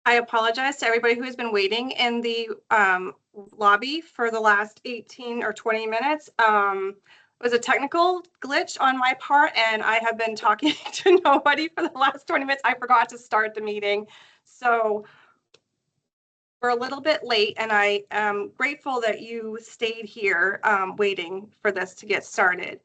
I apologize to everybody who has been waiting in the lobby for the last 18 or 20 minutes. It was a technical glitch on my part, and I have been talking to nobody for the last 20 minutes. I forgot to start the meeting. So we're a little bit late, and I am grateful that you stayed here waiting for this to get started.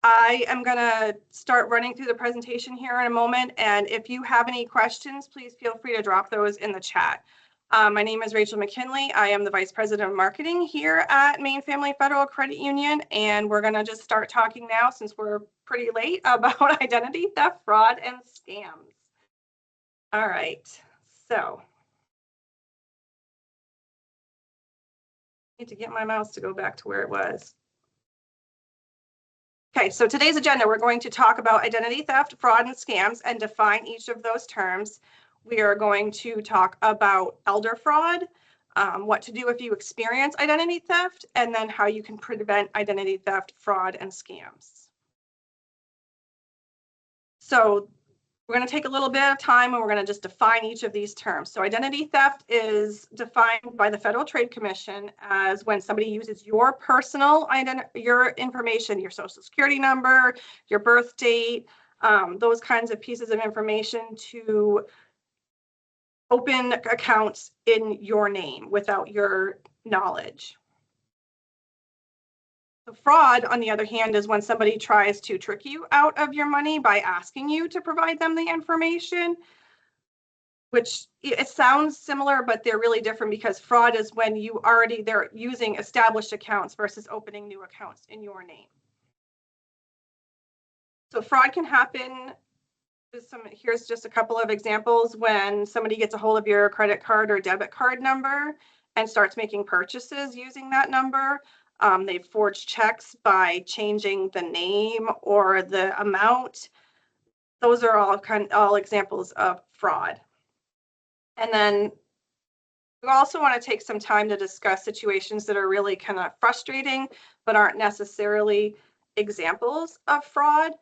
I am going to start running through the presentation here in a moment, and if you have any questions, please feel free to drop those in the chat. My name is Rachel McKinley. I am the Vice President of Marketing here at Maine Family Federal Credit Union, and we're going to just start talking now, since we're pretty late, about identity theft, fraud, and scams. All right, so I need to get my mouse to go back to where it was. Okay, so today's agenda, we're going to talk about identity theft, fraud, and scams and define each of those terms. We are going to talk about elder fraud, what to do if you experience identity theft, and then how you can prevent identity theft, fraud, and scams. So we're going to take a little bit of time and we're going to just define each of these terms. So identity theft is defined by the Federal Trade Commission as when somebody uses your personal your information, your social security number, your birth date, those kinds of pieces of information to open accounts in your name without your knowledge. So fraud, on the other hand, is when somebody tries to trick you out of your money by asking you to provide them the information, which it sounds similar, but they're really different, because fraud is when they're using established accounts versus opening new accounts in your name. So fraud can happen. Here's just a couple of examples. When somebody gets a hold of your credit card or debit card number and starts making purchases using that number. They've forged checks by changing the name or the amount. Those are all examples of fraud. And then we also want to take some time to discuss situations that are really kind of frustrating, but aren't necessarily examples of fraud.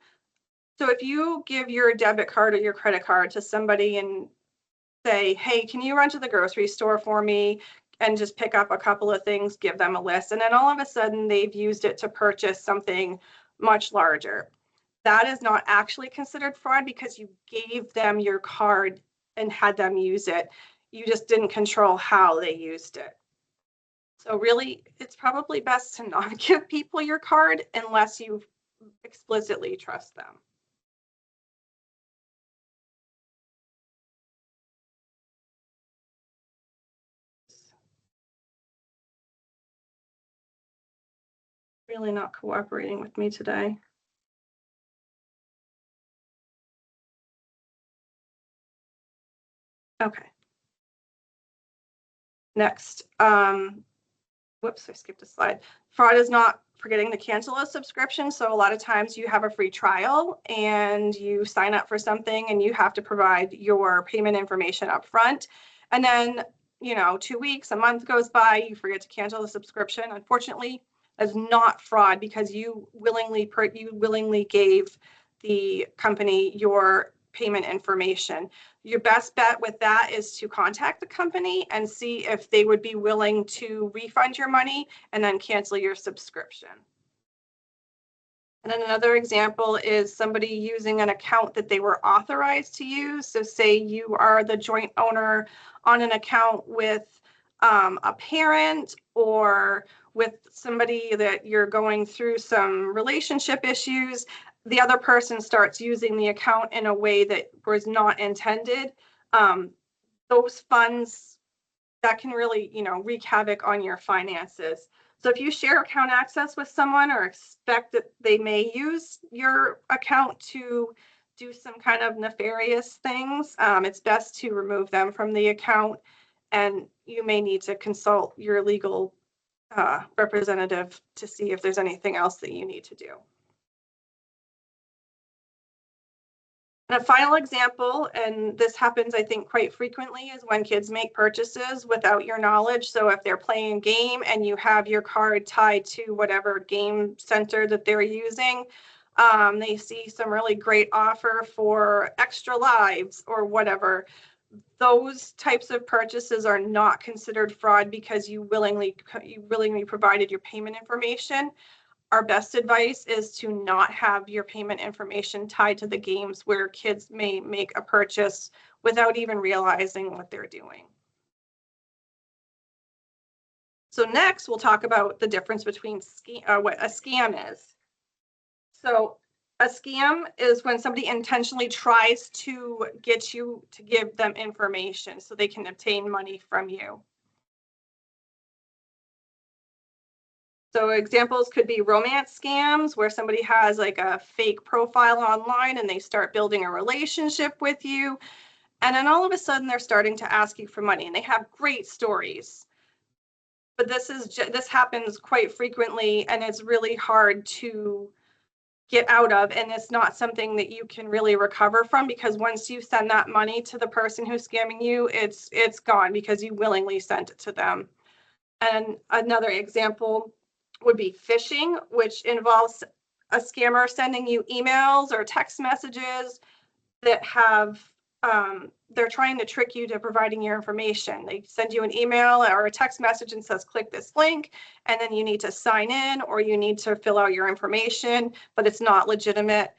So if you give your debit card or your credit card to somebody and say, hey, can you run to the grocery store for me and just pick up a couple of things, give them a list, and then all of a sudden they've used it to purchase something much larger. That is not actually considered fraud, because you gave them your card and had them use it. You just didn't control how they used it. So really, it's probably best to not give people your card unless you explicitly trust them. Really not cooperating with me today. Okay. Next, whoops, I skipped a slide. Fraud is not forgetting to cancel a subscription. So a lot of times you have a free trial and you sign up for something and you have to provide your payment information up front. And then, 2 weeks, a month goes by, you forget to cancel the subscription. Unfortunately, that's not fraud, because you willingly gave the company your payment information. Your best bet with that is to contact the company and see if they would be willing to refund your money and then cancel your subscription. And then another example is somebody using an account that they were authorized to use. So say you are the joint owner on an account with a parent, or with somebody that you're going through some relationship issues. The other person starts using the account in a way that was not intended. Those funds, that can really, wreak havoc on your finances. So if you share account access with someone or expect that they may use your account to do some kind of nefarious things, it's best to remove them from the account, and you may need to consult your legal representative to see if there's anything else that you need to do. And a final example, and this happens, I think, quite frequently, is when kids make purchases without your knowledge. So if they're playing a game and you have your card tied to whatever game center that they're using, they see some really great offer for extra lives or whatever. those types of purchases are not considered fraud because you willingly provided your payment information. Our best advice is to not have your payment information tied to the games where kids may make a purchase without even realizing what they're doing. So next, we'll talk about the difference between what a scam is. So a scam is when somebody intentionally tries to get you to give them information so they can obtain money from you. So examples could be romance scams, where somebody has like a fake profile online and they start building a relationship with you. And then all of a sudden they're starting to ask you for money, and they have great stories. But this happens quite frequently, and it's really hard to get out of, and it's not something that you can really recover from, because once you send that money to the person who's scamming you, it's gone because you willingly sent it to them. And another example would be phishing, which involves a scammer sending you emails or text messages that have they're trying to trick you to providing your information. They send you an email or a text message and says, click this link, and then you need to sign in or you need to fill out your information, but it's not legitimate.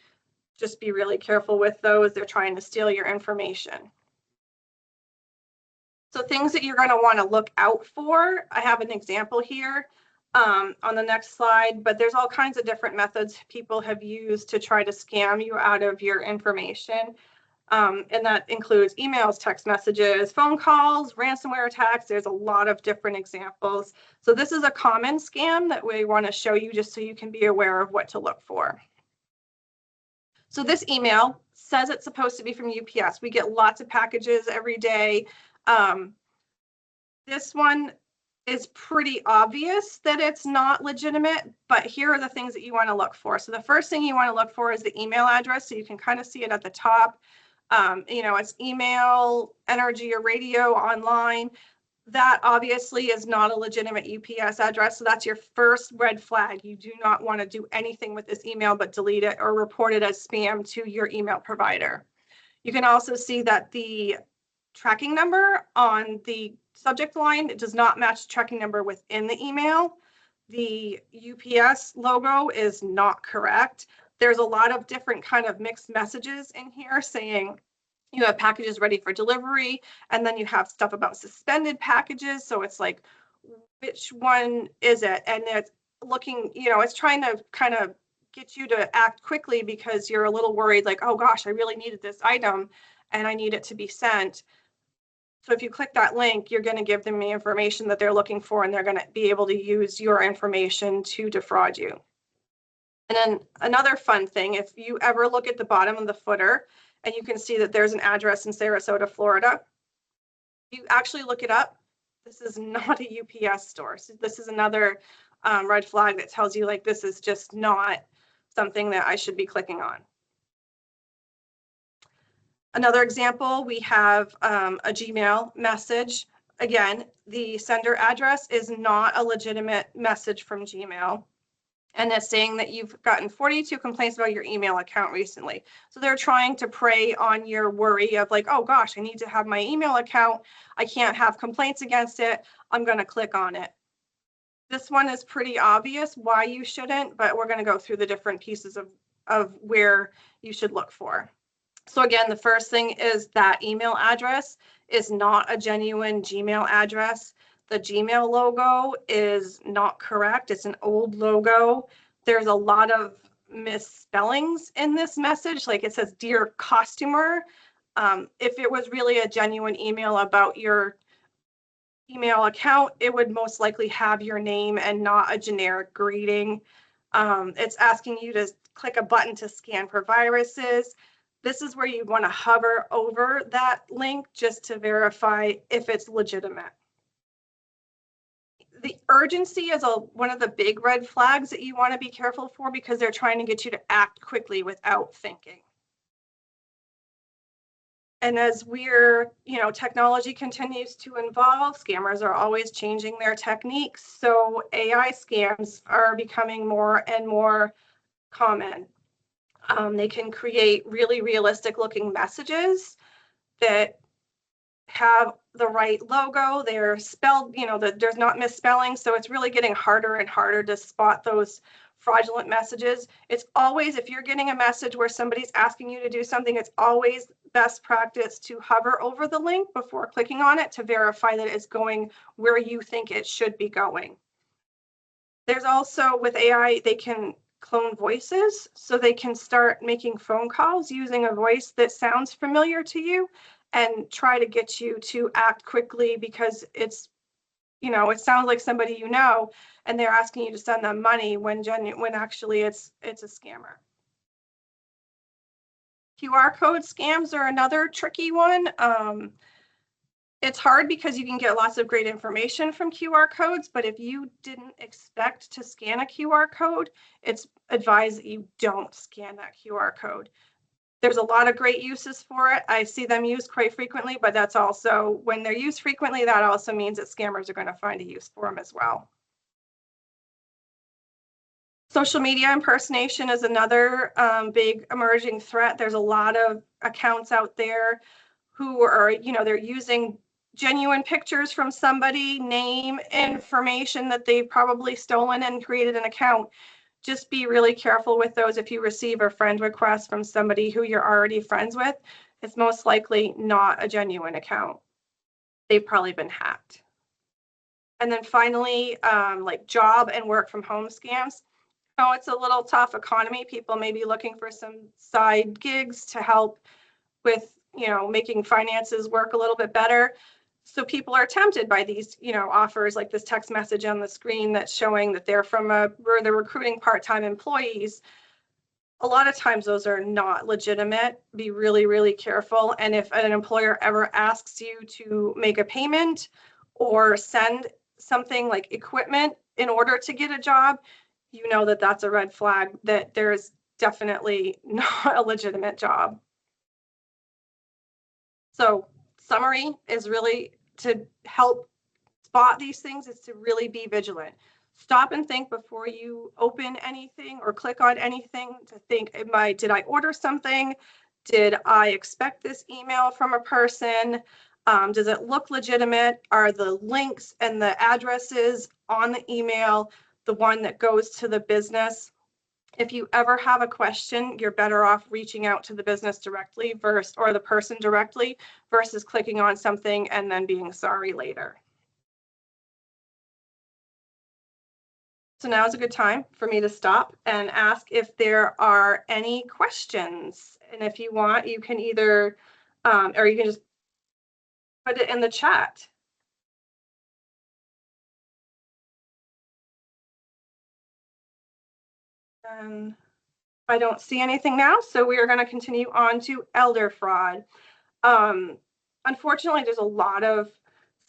Just be really careful with those. They're trying to steal your information. So things that you're going to want to look out for, I have an example here on the next slide, but there's all kinds of different methods people have used to try to scam you out of your information. And that includes emails, text messages, phone calls, ransomware attacks. There's a lot of different examples. So this is a common scam that we want to show you just so you can be aware of what to look for. So this email says it's supposed to be from UPS. We get lots of packages every day. This one is pretty obvious that it's not legitimate, but here are the things that you want to look for. So the first thing you want to look for is the email address. So you can kind of see it at the top. It's email, energy, or radio, online. That obviously is not a legitimate UPS address. So that's your first red flag. You do not want to do anything with this email but delete it or report it as spam to your email provider. You can also see that the tracking number on the subject line, it does not match the tracking number within the email. The UPS logo is not correct. There's a lot of different kind of mixed messages in here saying you have packages ready for delivery, and then you have stuff about suspended packages. So it's like, which one is it? And it's looking, it's trying to kind of get you to act quickly because you're a little worried, like, oh gosh, I really needed this item and I need it to be sent. So if you click that link, you're going to give them the information that they're looking for, and they're going to be able to use your information to defraud you. And then another fun thing, if you ever look at the bottom of the footer and you can see that there's an address in Sarasota, Florida, you actually look it up. This is not a UPS store. So this is another red flag that tells you, like, this is just not something that I should be clicking on. Another example, we have a Gmail message. Again, the sender address is not a legitimate message from Gmail. And it's saying that you've gotten 42 complaints about your email account recently. So they're trying to prey on your worry of, like, oh gosh, I need to have my email account. I can't have complaints against it. I'm going to click on it. This one is pretty obvious why you shouldn't, but we're going to go through the different pieces of where you should look for. So again, the first thing is that email address is not a genuine Gmail address. The Gmail logo is not correct. It's an old logo. There's a lot of misspellings in this message. Like, it says, dear customer. If it was really a genuine email about your email account, it would most likely have your name and not a generic greeting. It's asking you to click a button to scan for viruses. This is where you want to hover over that link just to verify if it's legitimate. The urgency is one of the big red flags that you want to be careful for, because they're trying to get you to act quickly without thinking. And as technology continues to evolve, scammers are always changing their techniques. So AI scams are becoming more and more common. They can create really realistic looking messages that have the right logo. They're spelled, there's not misspelling. So it's really getting harder and harder to spot those fraudulent messages. It's always, if you're getting a message where somebody's asking you to do something, it's always best practice to hover over the link before clicking on it to verify that it's going where you think it should be going. There's also, with AI, they can clone voices, so they can start making phone calls using a voice that sounds familiar to you and try to get you to act quickly because it's, it sounds like somebody you know, and they're asking you to send them money when actually it's a scammer. QR code scams are another tricky one. It's hard because you can get lots of great information from QR codes, but if you didn't expect to scan a QR code, it's advised that you don't scan that QR code. There's a lot of great uses for it. I see them used quite frequently, but that's also, when they're used frequently, that also means that scammers are going to find a use for them as well. Social media impersonation is another big emerging threat. There's a lot of accounts out there who are, they're using genuine pictures from somebody, name, information that they've probably stolen and created an account. Just be really careful with those. If you receive a friend request from somebody who you're already friends with, it's most likely not a genuine account. They've probably been hacked. And then finally, like job and work from home scams. Oh, it's a little tough economy. People may be looking for some side gigs to help with, making finances work a little bit better. So people are tempted by these, offers like this text message on the screen that's showing that they're where they're recruiting part-time employees. A lot of times those are not legitimate. Be really, really careful. And if an employer ever asks you to make a payment or send something like equipment in order to get a job, you know that that's a red flag, that there's definitely not a legitimate job. So summary is really to help spot these things is to really be vigilant. Stop and think before you open anything or click on anything, to think, did I order something? Did I expect this email from a person? Does it look legitimate? Are the links and the addresses on the email the one that goes to the business? If you ever have a question, you're better off reaching out to the business directly or the person directly versus clicking on something and then being sorry later. So now is a good time for me to stop and ask if there are any questions. And if you want, you can either, or you can just put it in the chat. And I don't see anything now, so we are going to continue on to elder fraud. Unfortunately, there's a lot of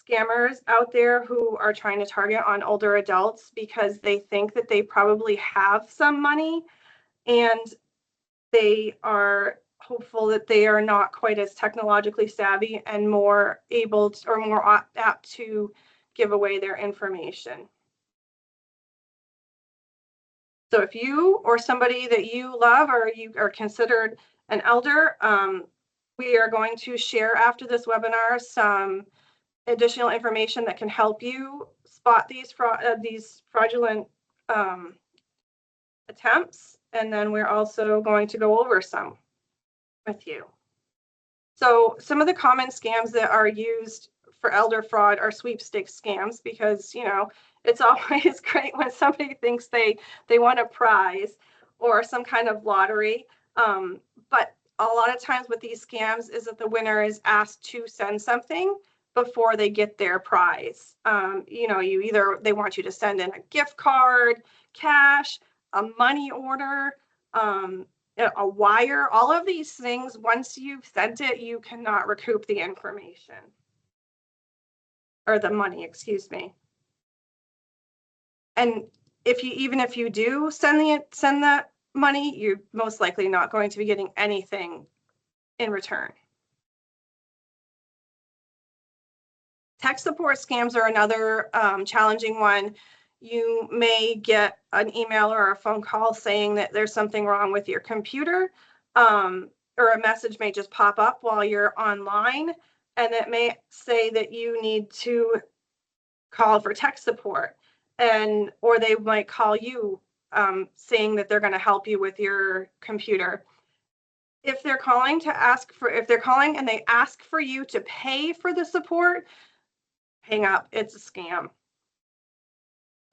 scammers out there who are trying to target on older adults because they think that they probably have some money and they are hopeful that they are not quite as technologically savvy and more able to, or more apt to give away their information. So if you or somebody that you love or you are considered an elder, we are going to share after this webinar some additional information that can help you spot these fraudulent attempts. And then we're also going to go over some with you. So some of the common scams that are used for elder fraud are sweepstakes scams because, it's always great when somebody thinks they want a prize or some kind of lottery. But a lot of times with these scams is that the winner is asked to send something before they get their prize. They want you to send in a gift card, cash, a money order, a wire, all of these things. Once you've sent it, you cannot recoup the information or the money, excuse me. And even if you do send the money, you're most likely not going to be getting anything in return. Tech support scams are another challenging one. You may get an email or a phone call saying that there's something wrong with your computer, or a message may just pop up while you're online and it may say that you need to call for tech support, or they might call you saying that they're going to help you with your computer. If they're calling and they ask for you to pay for the support, hang up. It's a scam.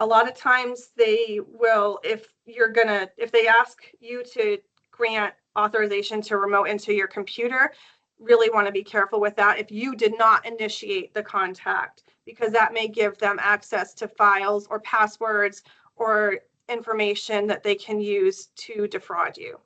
A lot of times they will, if they ask you to grant authorization to remote into your computer, really want to be careful with that if you did not initiate the contact, because that may give them access to files or passwords or information that they can use to defraud you.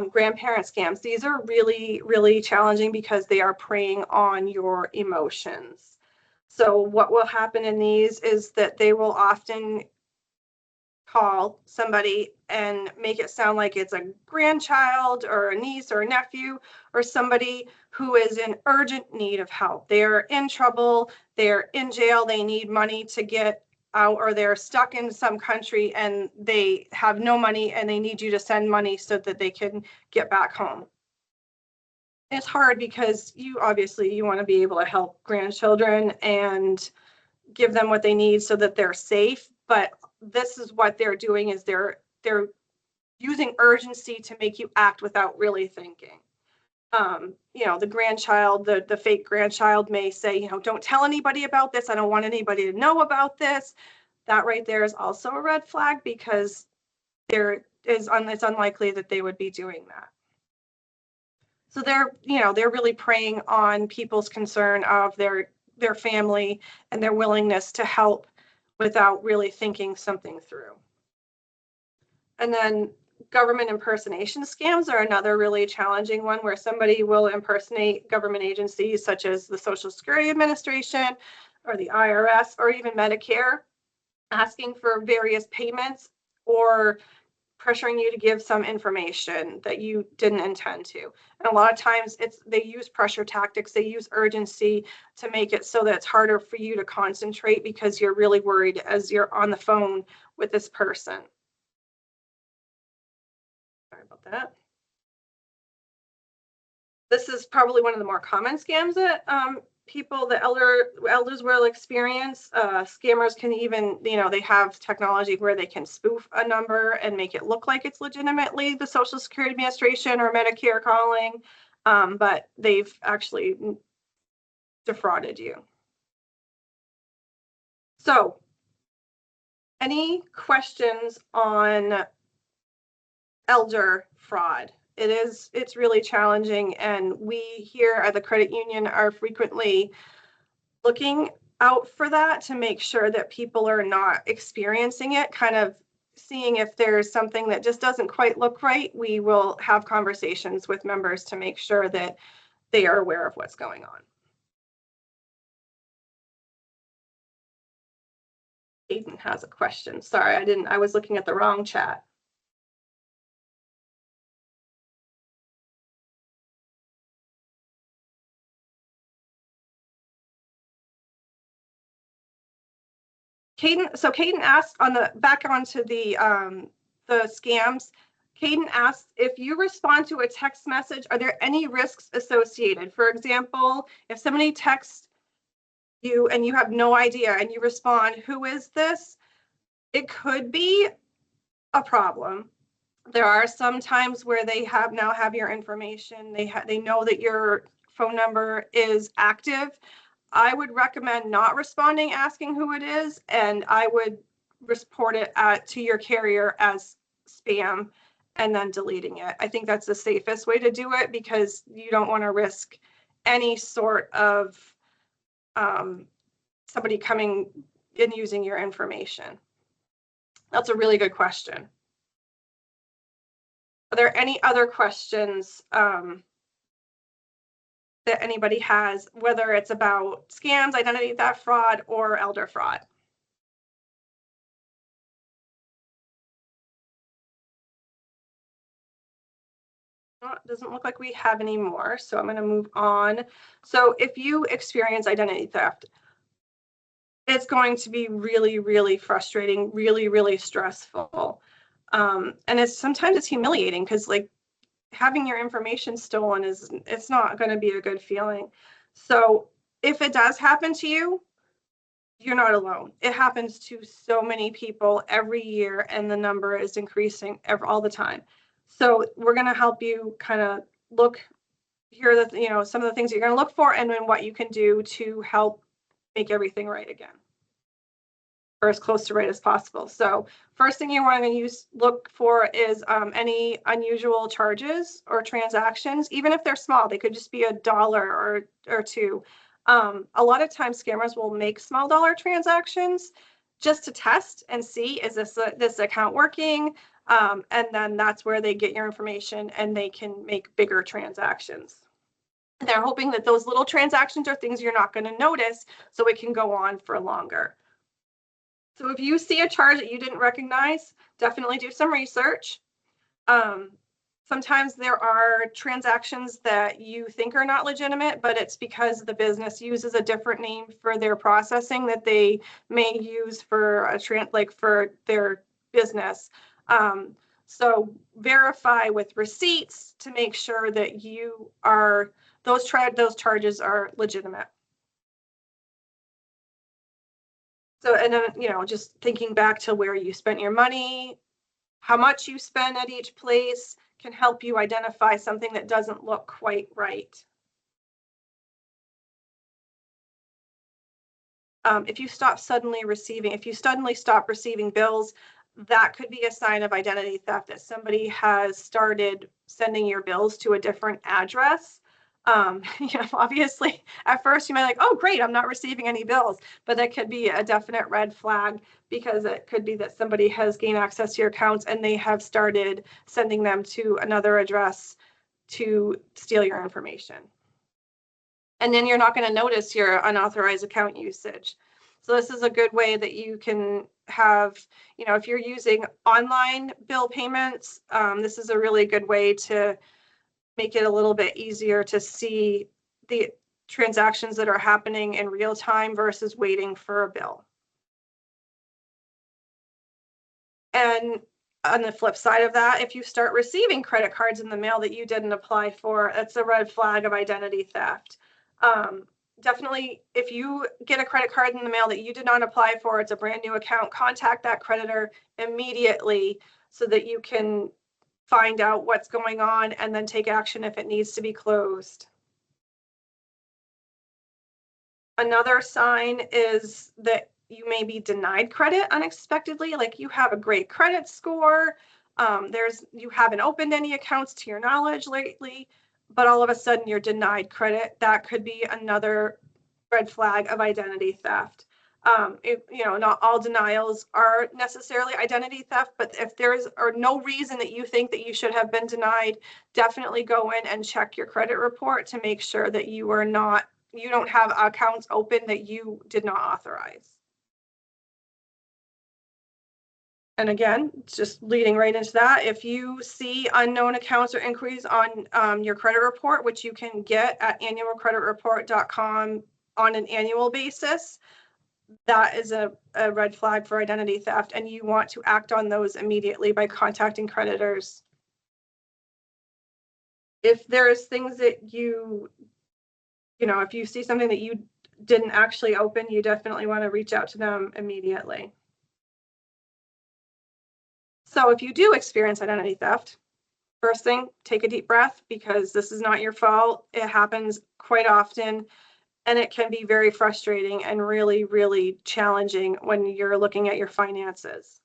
Grandparent scams. These are really, really challenging because they are preying on your emotions. So what will happen in these is that they will often call somebody and make it sound like it's a grandchild or a niece or a nephew or somebody who is in urgent need of help. They're in trouble, they're in jail, they need money to get out, or they're stuck in some country and they have no money and they need you to send money so that they can get back home. It's hard because you want to be able to help grandchildren and give them what they need so that they're safe, but this is what they're doing, is they're using urgency to make you act without really thinking. The grandchild, the fake grandchild may say, don't tell anybody about this. I don't want anybody to know about this. That right there is also a red flag, because it's unlikely that they would be doing that. So they're really preying on people's concern of their family and their willingness to help without really thinking something through. And then government impersonation scams are another really challenging one, where somebody will impersonate government agencies such as the Social Security Administration or the IRS or even Medicare, asking for various payments or pressuring you to give some information that you didn't intend to. And a lot of times they use pressure tactics, they use urgency to make it so that it's harder for you to concentrate because you're really worried as you're on the phone with this person. Sorry about that. This is probably one of the more common scams that elders will experience. Scammers can even, they have technology where they can spoof a number and make it look like it's legitimately the Social Security Administration or Medicare calling, but they've actually defrauded you. So, any questions on elder fraud? It's really challenging, and we here at the credit union are frequently looking out for that to make sure that people are not experiencing it, kind of seeing if there's something that just doesn't quite look right. We will have conversations with members to make sure that they are aware of what's going on. Aiden has a question. Sorry, I was looking at the wrong chat. Caden asked back onto the scams. Caden asked, if you respond to a text message, are there any risks associated? For example, if somebody texts you and you have no idea and you respond, who is this? It could be a problem. There are some times where they now have your information. They know that your phone number is active. I would recommend not responding, asking who it is, and I would report it to your carrier as spam and then deleting it. I think that's the safest way to do it, because you don't want to risk any sort of somebody coming and using your information. That's a really good question. Are there any other questions that anybody has, whether it's about scams, identity theft fraud, or elder fraud? It doesn't look like we have any more, so I'm going to move on. So if you experience identity theft, it's going to be really, really frustrating, really, really stressful. And sometimes it's humiliating, because having your information stolen it's not going to be a good feeling. So if it does happen to you, you're not alone. It happens to so many people every year, and the number is increasing all the time. So we're going to help you kind of look here are the some of the things you're going to look for, and then what you can do to help make everything right again, or as close to right as possible. So first thing you want to look for is any unusual charges or transactions, even if they're small. They could just be $1 or $2. A lot of times scammers will make small dollar transactions just to test and see, is this account working? And then that's where they get your information and they can make bigger transactions. They're hoping that those little transactions are things you're not going to notice, so it can go on for longer. So if you see a charge that you didn't recognize, definitely do some research. Sometimes there are transactions that you think are not legitimate, but it's because the business uses a different name for their processing that they may use for for their business. So verify with receipts to make sure that those charges are legitimate. So, and then, just thinking back to where you spent your money, how much you spend at each place can help you identify something that doesn't look quite right. If you suddenly stop receiving bills, that could be a sign of identity theft, that somebody has started sending your bills to a different address. Obviously, at first you might like, oh, great, I'm not receiving any bills, but that could be a definite red flag, because it could be that somebody has gained access to your accounts and they have started sending them to another address to steal your information. And then you're not going to notice your unauthorized account usage. So this is a good way that you can have, if you're using online bill payments, this is a really good way to make it a little bit easier to see the transactions that are happening in real time versus waiting for a bill. And on the flip side of that, if you start receiving credit cards in the mail that you didn't apply for, that's a red flag of identity theft. Definitely, if you get a credit card in the mail that you did not apply for, it's a brand new account, contact that creditor immediately so that you can find out what's going on and then take action if it needs to be closed. Another sign is that you may be denied credit unexpectedly, like you have a great credit score, you haven't opened any accounts to your knowledge lately, but all of a sudden you're denied credit. That could be another red flag of identity theft. Not all denials are necessarily identity theft, but if there's no reason that you think that you should have been denied, definitely go in and check your credit report to make sure that you don't have accounts open that you did not authorize. And again, just leading right into that, if you see unknown accounts or inquiries on your credit report, which you can get at annualcreditreport.com on an annual basis, that is a red flag for identity theft, and you want to act on those immediately by contacting creditors. If there's things that if you see something that you didn't actually open, you definitely want to reach out to them immediately. So if you do experience identity theft, first thing, take a deep breath, because this is not your fault. It happens quite often, and it can be very frustrating and really, really challenging when you're looking at your finances.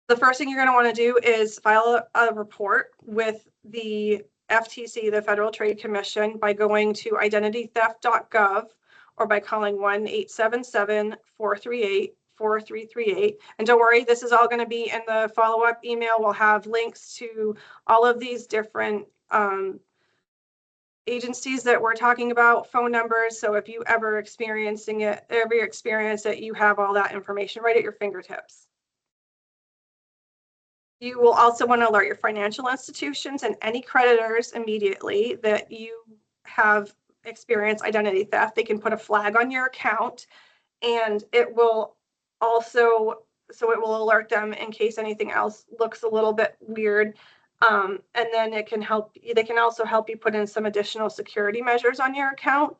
The first thing you're going to want to do is file a report with the FTC, the Federal Trade Commission, by going to identitytheft.gov or by calling 1-877-438-4338. And don't worry, this is all going to be in the follow-up email. We'll have links to all of these different agencies that we're talking about, phone numbers. So if you ever experience it, you have all that information right at your fingertips. You will also want to alert your financial institutions and any creditors immediately that you have experienced identity theft. They can put a flag on your account, and it will also so it will alert them in case anything else looks a little bit weird. And then they can also help you put in some additional security measures on your account.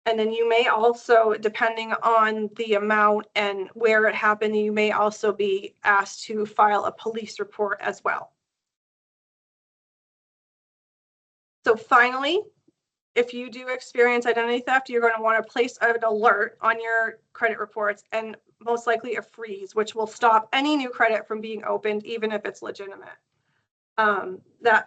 And then you may also, depending on the amount and where it happened, you may also be asked to file a police report as well. So finally, if you do experience identity theft, you're going to want to place an alert on your credit reports and most likely a freeze, which will stop any new credit from being opened, even if it's legitimate. And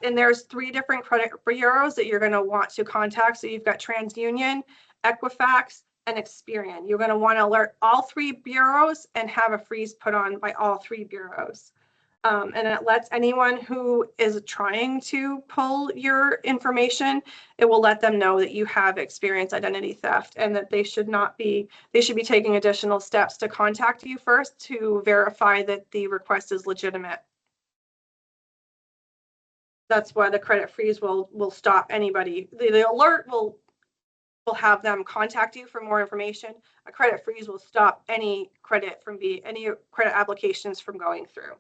there's 3 different credit bureaus that you're going to want to contact. So you've got TransUnion, Equifax, and Experian. You're going to want to alert all 3 bureaus and have a freeze put on by all 3 bureaus. And it lets anyone who is trying to pull your information, it will let them know that you have experienced identity theft and that they should be taking additional steps to contact you first to verify that the request is legitimate. That's why the credit freeze will stop anybody. The alert will have them contact you for more information. A credit freeze will stop any credit applications from going through.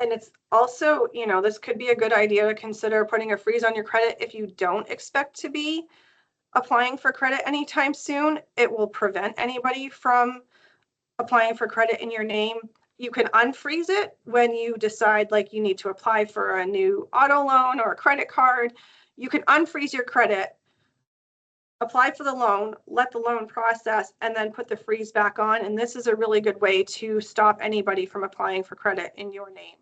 And it's also, this could be a good idea to consider putting a freeze on your credit if you don't expect to be applying for credit anytime soon. It will prevent anybody from applying for credit in your name. You can unfreeze it when you decide like you need to apply for a new auto loan or a credit card. You can unfreeze your credit, apply for the loan, let the loan process, and then put the freeze back on. And this is a really good way to stop anybody from applying for credit in your name.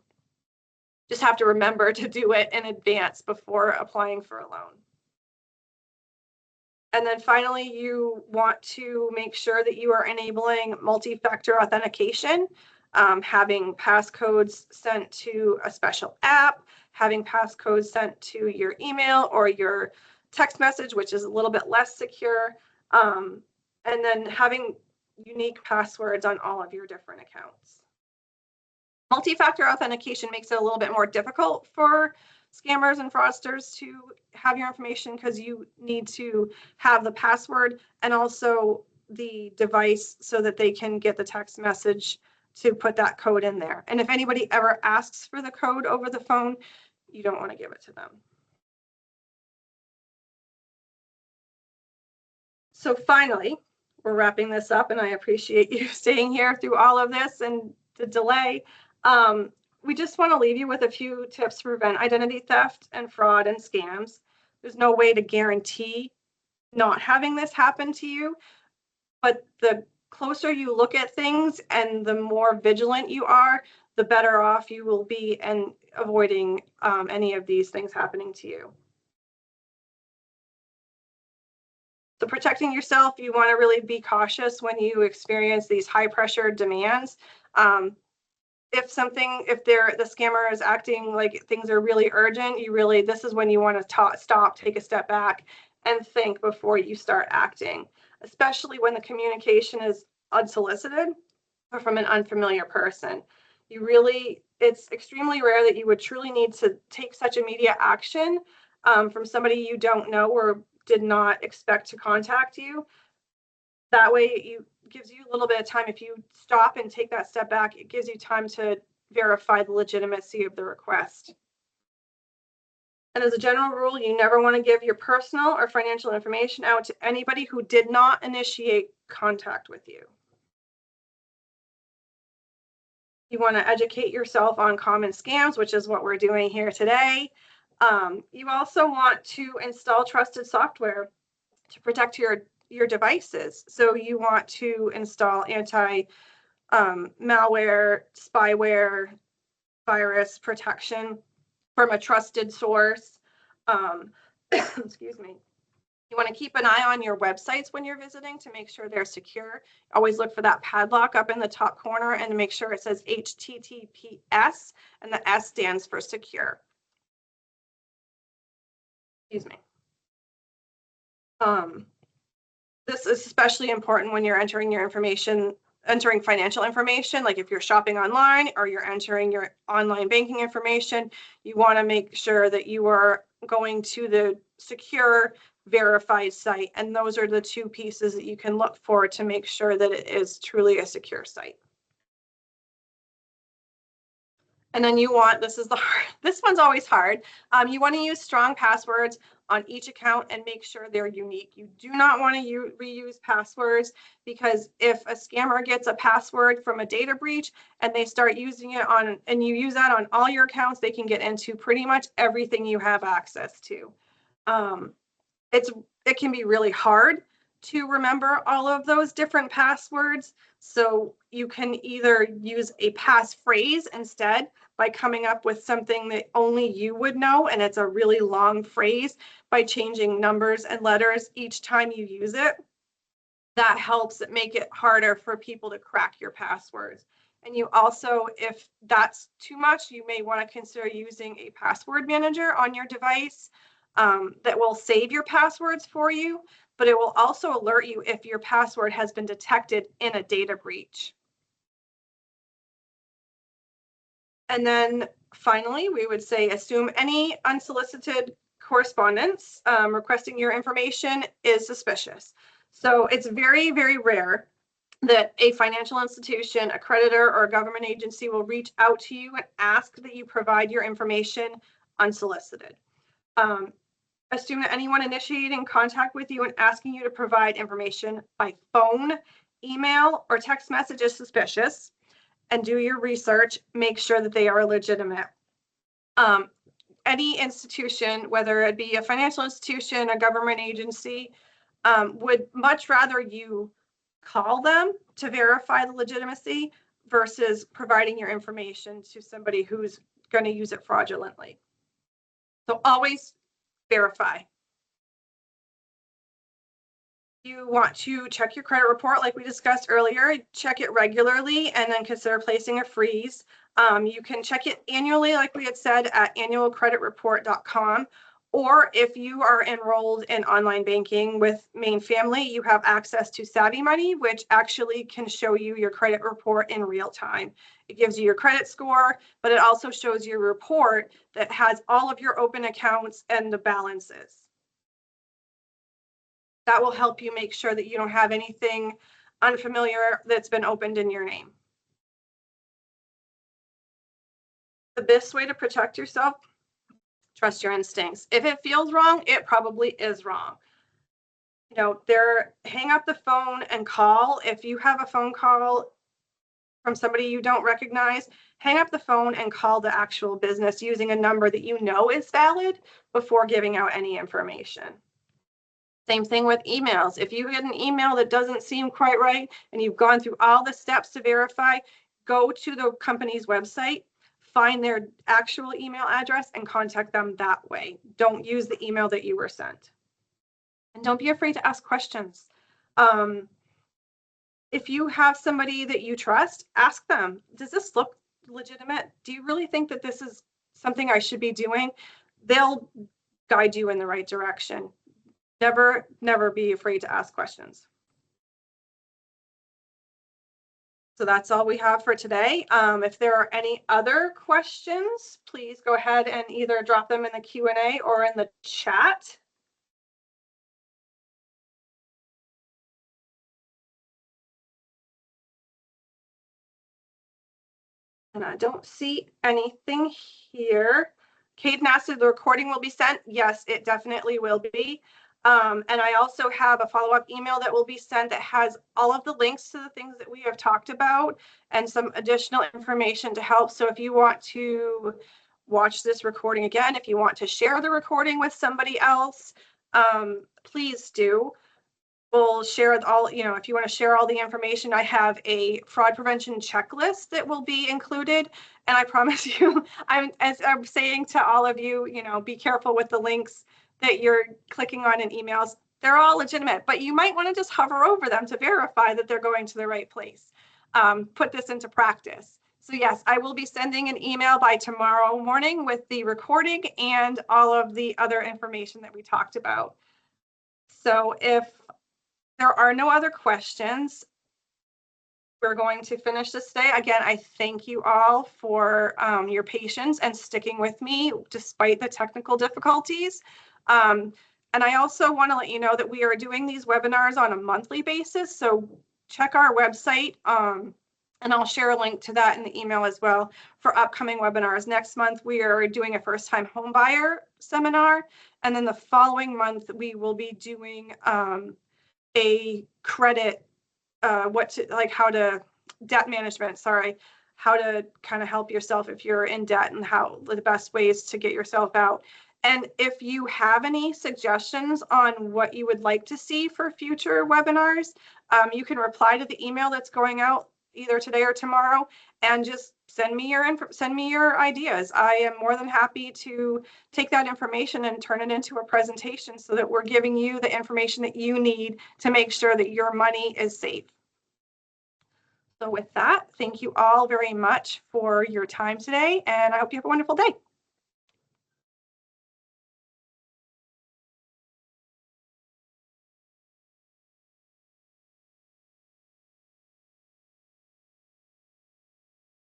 Just have to remember to do it in advance before applying for a loan. And then finally, you want to make sure that you are enabling multi-factor authentication, having passcodes sent to a special app, having passcodes sent to your email or your text message, which is a little bit less secure, and then having unique passwords on all of your different accounts. Multi-factor authentication makes it a little bit more difficult for scammers and fraudsters to have your information because you need to have the password and also the device so that they can get the text message to put that code in there. And if anybody ever asks for the code over the phone, you don't want to give it to them. So finally, we're wrapping this up, and I appreciate you staying here through all of this and the delay. We just want to leave you with a few tips to prevent identity theft and fraud and scams. There's no way to guarantee not having this happen to you, but the closer you look at things and the more vigilant you are, the better off you will be in avoiding any of these things happening to you. So protecting yourself, you want to really be cautious when you experience these high pressure demands. If the scammer is acting like things are really urgent, this is when you want to stop, take a step back, and think before you start acting, especially when the communication is unsolicited or from an unfamiliar person. It's extremely rare that you would truly need to take such immediate action from somebody you don't know or did not expect to contact you. That way it gives you a little bit of time. If you stop and take that step back, it gives you time to verify the legitimacy of the request. And as a general rule, you never want to give your personal or financial information out to anybody who did not initiate contact with you. You want to educate yourself on common scams, which is what we're doing here today. You also want to install trusted software to protect your devices. So you want to install anti-malware, spyware, virus protection from a trusted source. Excuse me. You want to keep an eye on your websites when you're visiting to make sure they're secure. Always look for that padlock up in the top corner and make sure it says HTTPS and the S stands for secure. Excuse me. This is especially important when you're entering financial information, like if you're shopping online or you're entering your online banking information, you want to make sure that you are going to the secure, verified site. And those are the 2 pieces that you can look for to make sure that it is truly a secure site. And then you want, this is the hard, this one's always hard. You want to use strong passwords on each account and make sure they're unique. You do not want to reuse passwords, because if a scammer gets a password from a data breach and they start using it on, and you use that on all your accounts, they can get into pretty much everything you have access to. It can be really hard to remember all of those different passwords. So you can either use a passphrase instead by coming up with something that only you would know, and it's a really long phrase, by changing numbers and letters each time you use it. That helps make it harder for people to crack your passwords. And you also, if that's too much, you may want to consider using a password manager on your device that will save your passwords for you, but it will also alert you if your password has been detected in a data breach. And then finally, we would say assume any unsolicited correspondence requesting your information is suspicious. So it's very, very rare that a financial institution, a creditor, or a government agency will reach out to you and ask that you provide your information unsolicited. Assume that anyone initiating contact with you and asking you to provide information by phone, email, or text message is suspicious, and do your research. Make sure that they are legitimate. Any institution, whether it be a financial institution, a government agency, would much rather you call them to verify the legitimacy versus providing your information to somebody who's going to use it fraudulently. So always verify. You want to check your credit report like we discussed earlier. Check it regularly and then consider placing a freeze. You can check it annually like we had said at annualcreditreport.com, or if you are enrolled in online banking with Main Family, you have access to Savvy Money, which actually can show you your credit report in real time. It gives you your credit score, but it also shows you a report that has all of your open accounts and the balances. That will help you make sure that you don't have anything unfamiliar that's been opened in your name. The best way to protect yourself, trust your instincts. If it feels wrong, it probably is wrong. You know, hang up the phone and call. If you have a phone call from somebody you don't recognize, hang up the phone and call the actual business using a number that you know is valid before giving out any information. Same thing with emails. If you get an email that doesn't seem quite right and you've gone through all the steps to verify, go to the company's website, find their actual email address and contact them that way. Don't use the email that you were sent. And don't be afraid to ask questions. If you have somebody that you trust, ask them, does this look legitimate? Do you really think that this is something I should be doing? They'll guide you in the right direction. Never be afraid to ask questions. So that's all we have for today. If there are any other questions, please go ahead and either drop them in the Q&A or in the chat. And I don't see anything here. Caden asked if the recording will be sent. Yes, it definitely will be. And I also have a follow-up email that will be sent that has all of the links to the things that we have talked about and some additional information to help. So if you want to watch this recording again, if you want to share the recording with somebody else, please do. We'll share all, if you want to share all the information, I have a fraud prevention checklist that will be included. And I promise you, as I'm saying to all of you, be careful with the links that you're clicking on in emails. They're all legitimate, but you might want to just hover over them to verify that they're going to the right place. Put this into practice. So yes, I will be sending an email by tomorrow morning with the recording and all of the other information that we talked about. So if there are no other questions, we're going to finish this day. Again, I thank you all for your patience and sticking with me despite the technical difficulties. And I also want to let you know that we are doing these webinars on a monthly basis. So check our website And I'll share a link to that in the email as well for upcoming webinars. Next month, we are doing a first-time home buyer seminar. And then the following month, we will be doing a credit, debt management, sorry, how to kind of help yourself if you're in debt and how the best ways to get yourself out. And if you have any suggestions on what you would like to see for future webinars, you can reply to the email that's going out either today or tomorrow, and just send me your ideas. I am more than happy to take that information and turn it into a presentation so that we're giving you the information that you need to make sure that your money is safe. So with that, thank you all very much for your time today, and I hope you have a wonderful day.